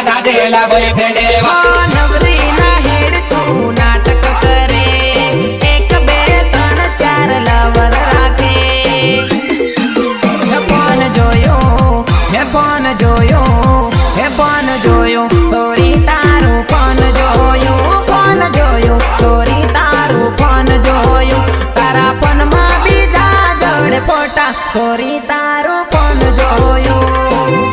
દાદેલા boyfriend નવરી ના હેડ તું નાટક કરે 1 2 3 4 લવર રાખે હે ફોન જોયો સોરી તારું ફોન જોયું સોરી તારું ફોન જોયું તારા ફોનમાં બીજા જોડે ફોટા સોરી તારું ફોન જોયું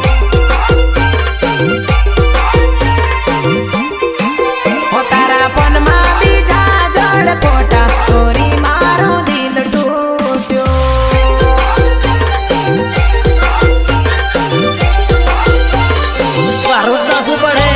તારા ફોનમાં બીજા જોડે ફોટા સોરી મારું દિલ તૂટ્યું મારું નાખવું પડે